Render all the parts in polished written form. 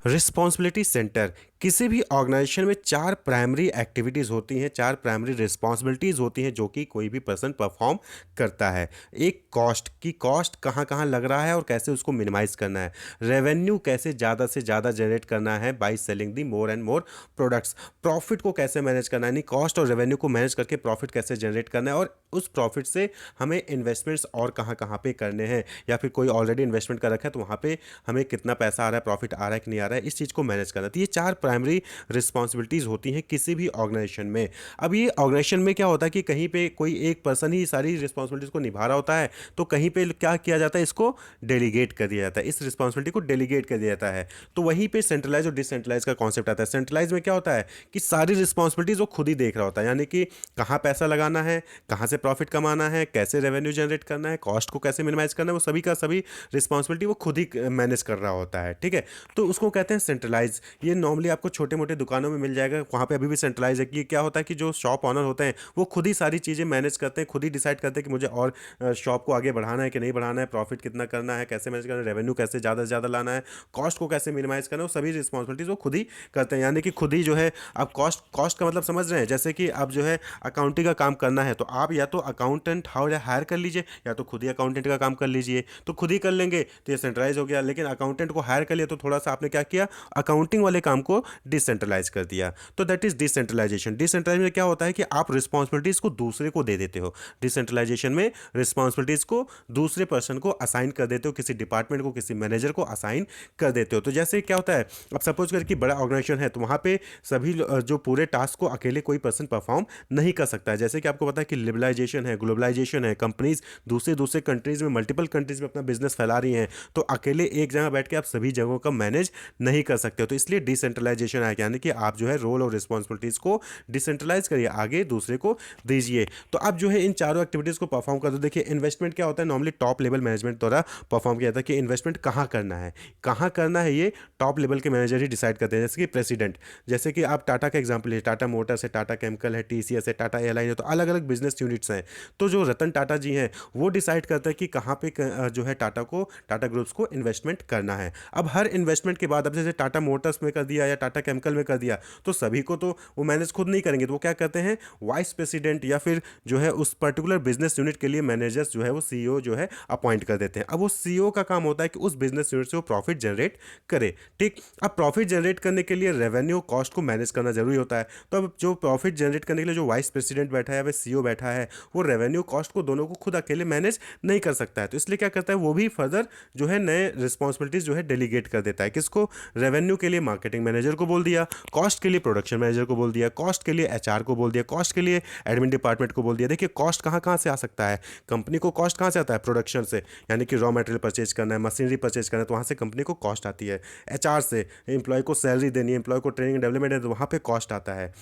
Responsibility centre किसी भी organisation में चार प्राइमरी एक्टिविटीज़ होती हैं, चार प्राइमरी रिस्पॉन्सिबिलिटीज़ होती हैं जो कि कोई भी पर्सन परफॉर्म करता है। एक कॉस्ट की, कॉस्ट कहाँ कहाँ लग रहा है और कैसे उसको मिनिमाइज़ करना है। रेवेन्यू कैसे ज़्यादा से ज़्यादा जनरेट करना है by selling the more and more products. Profit को कैसे मैनेज करना है, यानी कॉस्ट और रेवेन्यू को मैनेज करके प्रॉफिट कैसे जनरेट करना है, और उस प्रॉफिट से हमें इन्वेस्टमेंट्स और कहाँ कहाँ पे करने हैं, या फिर कोई ऑलरेडी इन्वेस्टमेंट कर रखा है तो वहाँ पे हमें कितना पैसा आ रहा है, प्रॉफिट आ रहा है कि नहीं आ रहा है, इस चीज़ को मैनेज करना। तो ये चार प्राइमरी रिस्पॉन्सिबिलिटीज़ होती हैं किसी भी ऑर्गेनाइजेशन में। अब ये ऑर्गेनाइजेशन में क्या होता है कि कहीं पे कोई एक पर्सन ही सारी रिस्पॉन्सिबिलिटीज़ को निभा रहा होता है, तो कहीं पे क्या किया जाता है, इसको डेलीगेट कर दिया जाता है, इस रिस्पॉन्सिबिलिटी को डेलीगेट कर दिया जाता है। तो वहीं पे सेंट्रलाइज और डिसेंट्रलाइज का कॉन्सेप्ट आता है। सेंट्रलाइज में क्या होता है कि सारी रिस्पॉन्सिबिलिटीज़ वो खुद ही देख रहा होता है, यानी कि कहाँ पैसा लगाना है, कहाँ से प्रॉफिट कमाना है, कैसे रेवेन्यू जनरेट करना है, कॉस्ट को कैसे मिनिमाइज करना है, वो सभी का सभी रिस्पॉन्सिबिलिटी वो खुद ही मैनेज कर रहा होता है। ठीक है, तो उसको कहते हैं सेंट्रलाइज। ये नॉर्मली आपको छोटे मोटे दुकानों में मिल जाएगा, वहाँ पे अभी भी सेंट्रलाइज है कि क्या होता है कि जो शॉप ऑनर होते हैं वो खुद ही सारी चीज़ें मैनेज करते हैं, खुद ही डिसाइड करते हैं कि मुझे और शॉप को आगे बढ़ाना है कि नहीं बढ़ाना है, प्रॉफिट कितना करना है, कैसे मैनेज करना है, रेवेन्यू कैसे ज़्यादा से ज़्यादा लाना है, कॉस्ट को कैसे मिनिमाइज करना है, वो सभी रिस्पॉन्सिबिलिटीज़ वो खुद ही करते हैं। यानी कि खुद ही जो है, आप कॉस्ट कॉस्ट का मतलब समझ रहे हैं, जैसे कि आप जो है अकाउंटिंग का काम करना है तो आप या तो अकाउंटेंट हायर कर लीजिए, या तो खुद ही अकाउंटेंट का काम कर लीजिए, तो खुद ही कर लेंगे तो ये सेंट्रलाइज हो गया। लेकिन अकाउंटेंट को हायर कर लिया तो थोड़ा सा आपने क्या किया, अकाउंटिंग वाले काम को डिसेंट्रलाइज कर दिया, तो दैट इज डिसेंट्रलाइजेशन। डिसेंट्रलाइजेशन में क्या होता है कि आप रिस्पॉन्सिबिलिटीज को दूसरे को दे देते हो। डिसेंट्रलाइजेशन में रिस्पॉन्सिबिलिटीज को दूसरे पर्सन को असाइन कर देते हो, किसी डिपार्टमेंट को, किसी मैनेजर को असाइन कर देते हो। तो जैसे क्या होता है, अब सपोज कर कि बड़ा ऑर्गेनाइजेशन है तो वहाँ पे सभी जो पूरे टास्क को अकेले कोई पर्सन परफॉर्म नहीं कर सकता है। जैसे कि आपको पता है कि लिबरलाइजेशन है, ग्लोबलाइजेशन है, कंपनीज दूसरे दूसरे कंट्रीज में, मल्टीपल कंट्रीज में अपना बिजनेस फैला रही हैं, तो अकेले एक जगह बैठ के आप सभी जगहों का मैनेज नहीं कर सकते हो। तो इसलिए डिसेंट्रलाइजेशन है, यानी कि आप जो है रोल और रिस्पॉन्सिबिलिटीज को डिसेंट्रलाइज करिए, आगे दूसरे को दीजिए। तो आप जो है इन चारों एक्टिविटीज को परफॉर्म कर दो। देखिए इन्वेस्टमेंट क्या होता है, नॉर्मली टॉप लेवल मैनेजमेंट द्वारा परफॉर्म किया जाता है कि इन्वेस्टमेंट कहाँ करना है, कहाँ करना है, ये टॉप लेवल के मैनेजर ही डिसाइड करते हैं। जैसे कि प्रेसिडेंट, जैसे कि आप टाटा का एग्जांपल है, टाटा मोटर्स है, टाटा केमिकल है, टीसीएस है, टाटा एयरलाइन है, तो अलग अलग बिजनेस यूनिट्स हैं। तो जो रतन टाटा जी हैं वो डिसाइड करते हैं कि कहाँ पे जो है टाटा ग्रुप्स को इन्वेस्टमेंट करना है। अब हर इन्वेस्टमेंट के बाद, अब जैसे टाटा मोटर्स में कर दिया या टाटा केमिकल में कर दिया, तो सभी को तो वो मैनेज खुद नहीं करेंगे, तो वो क्या करते हैं, वाइस प्रेसिडेंट या फिर जो है उस पर्टिकुलर बिजनेस यूनिट के लिए मैनेजर्स जो है वो सीईओ जो है अपॉइंट कर देते हैं। अब वो सीईओ का काम होता है कि उस बिजनेस यूनिट से वो प्रॉफिट जनरेट करे। ठीक, अब प्रॉफिट जनरेट करने के लिए रेवेन्यू कॉस्ट को मैनेज करना जरूरी होता है। तो अब जो प्रॉफिट जनरेट करने के लिए जो वाइस प्रेसिडेंट बैठा है या सीईओ बैठा है, वो रेवेन्यू कॉस्ट को दोनों को खुद अकेले मैनेज नहीं कर सकता है। तो इसलिए क्या करता है, वो भी फर्दर जो है नए रिस्पॉन्सिबिलिटीज जो है डेलीगेट कर देता है। किसको, रेवेन्यू के लिए मार्केटिंग मैनेजर को बोल दिया, कॉस्ट के लिए प्रोडक्शन मैनेजर को बोल दिया, कॉस्ट के लिए एचआर को बोल दिया, कॉस्ट के लिए एडमिन डिपार्टमेंट को बोल दिया। देखिए कॉस्ट कहाँ कहाँ से आ सकता है, कंपनी को कॉस्ट कहाँ से आता है, प्रोडक्शन से, यानी कि रॉ मटेरियल परचेज करना है, मशीनरी परचेज करना है, तो वहाँ से कंपनी को कॉस्ट आती है। एचआर से एम्प्लॉय को सैलरी देनी है, एम्प्लॉय को ट्रेनिंग डेवलपमेंट है, तो वहाँ पे कॉस्ट आता है।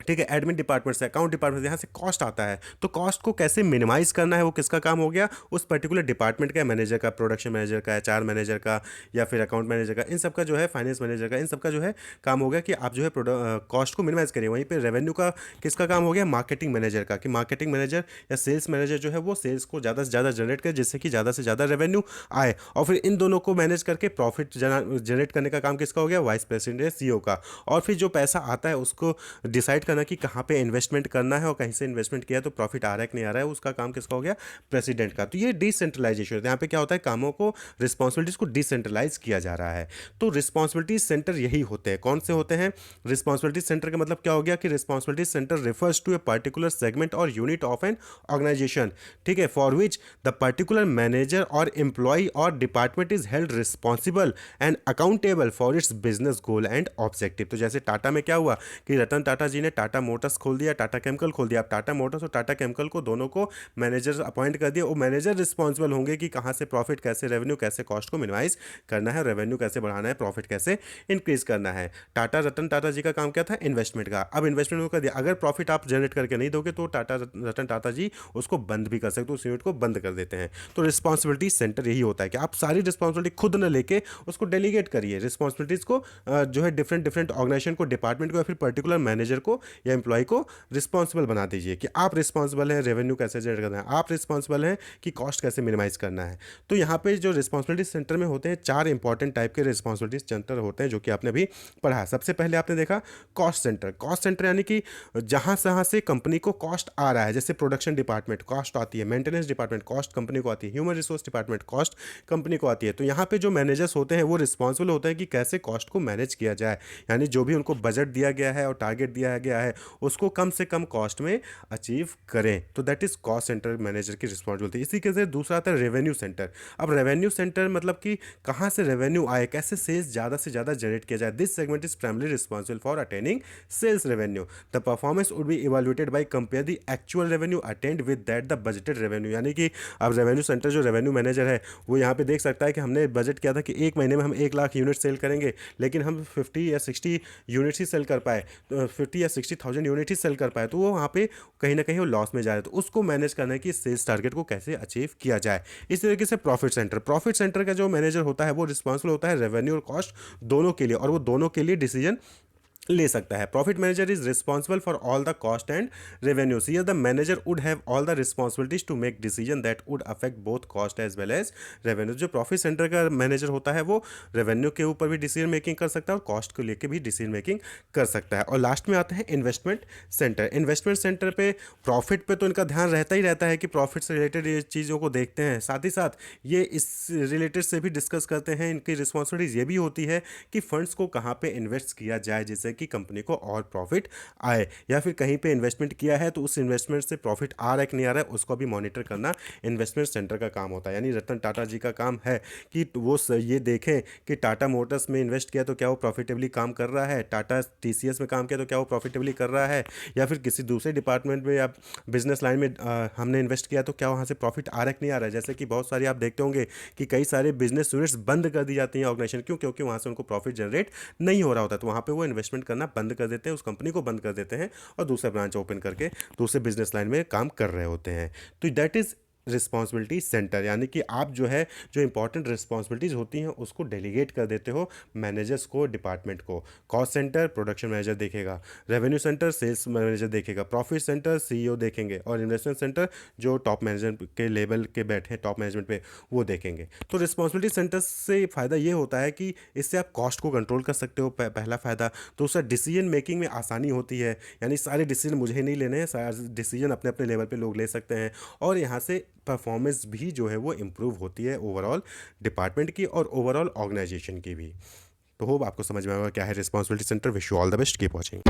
ठीक है, एडमिन डिपार्टमेंट से, अकाउंट डिपार्टमेंट से, यहाँ से कॉस्ट आता है। तो कॉस्ट को कैसे मिनिमाइज करना है, वो किसका काम हो गया, उस पर्टिकुलर डिपार्टमेंट का, मैनेजर का, प्रोडक्शन मैनेजर का, एचआर मैनेजर का, या फिर अकाउंट मैनेजर का, इन सब का जो है, फाइनेंस मैनेजर का, इन सब का जो है काम हो गया कि आप जो है कॉस्ट को मिनिमाइज करिए। वहीं पर रेवेन्यू का किसका काम हो गया, मार्केटिंग मैनेजर का, कि मार्केटिंग मैनेजर या सेल्स मैनेजर जो है वो सेल्स को ज़्यादा से ज़्यादा जनरेट करे, जिससे कि ज़्यादा से ज़्यादा रेवेन्यू आए। और फिर इन दोनों को मैनेज करके प्रॉफिट जनरेट करने का काम किसका हो गया, वाइस प्रेसिडेंट या सीईओ का। और फिर जो पैसा आता है उसको डिसाइड करना कि कहाँ पे इन्वेस्टमेंट करना है, और कहीं से इन्वेस्टमेंट किया तो प्रॉफिट आ रहा है कि नहीं आ रहा है, उसका काम किसका हो गया, प्रेसिडेंट का। तो ये डिसेंट्रलाइजेशन है। यहाँ पे क्या होता है, कामों को, रिस्पॉन्सिबिलिटीज को डिसेंट्रलाइज किया जा रहा है। तो रिस्पॉन्सिबिलिटी सेंटर यही होते हैं। कौन से होते हैं, रिस्पॉन्सिबिलिटी सेंटर का मतलब क्या हो गया कि responsibility centre refers to a particular segment और यूनिट ऑफ एन ऑर्गेनाइजेशन, ठीक है, for which the particular manager और एम्प्लॉय और department is held responsible and accountable for its business goal and objective. तो जैसे टाटा में क्या हुआ कि रतन टाटा जी ने टाटा मोटर्स खोल दिया, टाटा केमिकल खोल दिया। अब टाटा मोटर्स और टाटा केमिकल को दोनों को मैनेजर अपॉइंट कर दिया। वो मैनेजर रिस्पॉन्सिबल होंगे कि कहाँ से प्रॉफिट, कैसे रेवेन्यू, कैसे कॉस्ट को मिनिमाइज करना है, रेवेन्यू कैसे बढ़ाना है, प्रॉफिट कैसे इंक्रीज करना है। रतन टाटा जी का काम क्या था, इन्वेस्टमेंट का। अब इन्वेस्टमेंट को कर दिया, अगर प्रॉफिट आप जनरेट करके नहीं दोगे तो रतन टाटा जी उसको बंद भी कर सकते, तो उस यूनिट को बंद कर देते हैं। तो रिस्पॉन्सिबिलिटी सेंटर यही होता है कि आप सारी रिस्पॉन्सिबिलिटी खुद न लेके उसको डेलीगेट करिए। रिस्पॉन्सिबिलिटीज को जो है डिफरेंट डिफरेंट ऑर्गेनाइजेशन को, डिपार्टमेंट को या फिर पर्टिकुलर मैनेजर को या एम्प्लॉय को रिस्पॉन्सिबल बना दीजिए कि आप रिस्पॉन्सिबल हैं रेवेन्यू कैसे जनरेट करना है, आप रिस्पॉन्सिबल हैं कि कॉस्ट कैसे मिनिमाइज करना है। तो यहाँ पे जो रिस्पॉन्सिबिलिटी सेंटर में होते हैं 4 इंपॉर्टेंट टाइप के रिस्पॉन्सिबिलिटी सेंटर होते हैं जो कि आपने अभी पढ़ा। सबसे पहले आपने देखा कॉस्ट सेंटर। कॉस्ट सेंटर यानी कि जहाँ से कंपनी को कॉस्ट आ रहा है, जैसे प्रोडक्शन डिपार्टमेंट कॉस्ट आती है, मेंटेनेंस डिपार्टमेंट कॉस्ट कंपनी को आती है, human resource department cost company को आती है। तो यहाँ पे जो मैनेजर्स होते हैं वो रिस्पॉन्सिबल होते हैं कि कैसे कॉस्ट को मैनेज किया जाए, यानी जो भी उनको बजट दिया गया है और टारगेट दिया गया है उसको कम से कम कॉस्ट में अचीव करें। तो that is cost centre manager की रिस्पॉन्सिबिलिटी। इसी के से दूसरा आता है रेवेन्यू सेंटर। अब रेवेन्यू सेंटर मतलब कि कहाँ से रेवेन्यू आए, कैसे सेल्स ज़्यादा से ज़्यादा जनरेट किया जाए। This segment is primary responsible for attaining sales revenue. The performance would be evaluated by compare the actual revenue attend with that the budgeted revenue. यानी कि अब रेवेन्यू सेंटर जो रेवेन्यू मैनेजर है वो यहाँ पे देख सकता है कि हमने बजट किया था कि एक महीने में हम 1 लाख यूनिट सेल करेंगे, लेकिन हम 50 या 60 यूनिट्स ही सेल कर पाए, 50 या 60,000 यूनिट ही सेल कर पाए, तो वो वहाँ पे कहीं ना कहीं वो लॉस में जा रहा है। तो उसको मैनेज करना है कि सेल्स टारगेट को कैसे अचीव किया जाए। इस तरीके से प्रॉफिट सेंटर का जो मैनेजर होता है वो रिस्पॉन्सिबल होता है रेवेन्यू और कॉस्ट दोनों के लिए, और वो दोनों के लिए डिसीजन ले सकता है। Profit manager is responsible for all the cost and revenues. Here the manager would have all the responsibilities to make decision that would affect both cost as well as revenue. जो profit centre का manager होता है वो revenue के ऊपर भी decision making कर सकता है और कॉस्ट को लेकर भी डिसीजन मेकिंग कर सकता है। और लास्ट में आता है इन्वेस्टमेंट सेंटर। इन्वेस्टमेंट सेंटर पे प्रॉफिट पे तो इनका ध्यान रहता ही रहता है कि प्रॉफिट से रिलेटेड ये चीज़ों को देखते हैं, साथ ही साथ ये इस रिलेटेड से भी डिस्कस करते हैं। इनकी रिस्पॉन्सिबिलिटीज ये भी होती है कि फंड्स को कहाँ पे इन्वेस्ट किया जाए जिससे कि कंपनी को और प्रॉफिट आए, या फिर कहीं पे इन्वेस्टमेंट किया है तो उस इन्वेस्टमेंट से प्रॉफिट आ रहा है कि नहीं आ रहा है उसको भी मॉनिटर करना इन्वेस्टमेंट सेंटर का काम होता है। यानी रतन टाटा जी का काम है कि वो ये देखें कि टाटा मोटर्स में इन्वेस्ट किया तो क्या वो प्रॉफिटेबली काम कर रहा है, टाटा टीसीएस में काम किया तो क्या वो प्रॉफिटेबली कर रहा है, या फिर किसी दूसरे डिपार्टमेंट में या बिजनेस लाइन में हमने इन्वेस्ट किया तो क्या वहाँ से प्रॉफिट आ रहा है कि नहीं आ रहा है। जैसे कि बहुत सारी आप देखते होंगे कि कई सारे बिजनेस यूनिट्स बंद कर दी जाती हैं ऑर्गेनाइजेशन, क्यों? क्योंकि वहाँ से उनको प्रॉफिट जनरेट नहीं हो रहा होता, तो वहाँ पे वो इन्वेस्टमेंट करना बंद कर देते हैं, उस कंपनी को बंद कर देते हैं और दूसरा ब्रांच ओपन करके दूसरे बिजनेस लाइन में काम कर रहे होते हैं। तो दैट इज रिस्पॉन्सिबिलिटी सेंटर, यानी कि आप जो है जो इंपॉर्टेंट रिस्पॉन्सिबिलिटीज़ होती हैं उसको डेलीगेट कर देते हो मैनेजर्स को, डिपार्टमेंट को। कॉस्ट सेंटर प्रोडक्शन मैनेजर देखेगा, रेवेन्यू सेंटर सेल्स मैनेजर देखेगा, प्रॉफिट सेंटर सीईओ देखेंगे, और इन्वेस्टमेंट सेंटर जो टॉप मैनेजर के लेवल के बैठे हैं टॉप मैनेजमेंट पे वो देखेंगे। तो रिस्पॉन्सिबिलिटी सेंटर से फ़ायदा ये होता है कि इससे आप कॉस्ट को कंट्रोल कर सकते हो, पहला फ़ायदा। दूसरा, डिसीजन मेकिंग में आसानी होती है, यानी सारे डिसीजन मुझे ही नहीं लेने हैं, सारे डिसीजन अपने अपने लेवल पे लोग ले सकते हैं, और यहाँ से परफॉर्मेंस भी जो है वो इम्प्रूव होती है ओवरऑल डिपार्टमेंट की और ओवरऑल ऑर्गेनाइजेशन की भी। तो होप आपको समझ में आएगा क्या है responsibility centre. Wish you all the best, keep watching.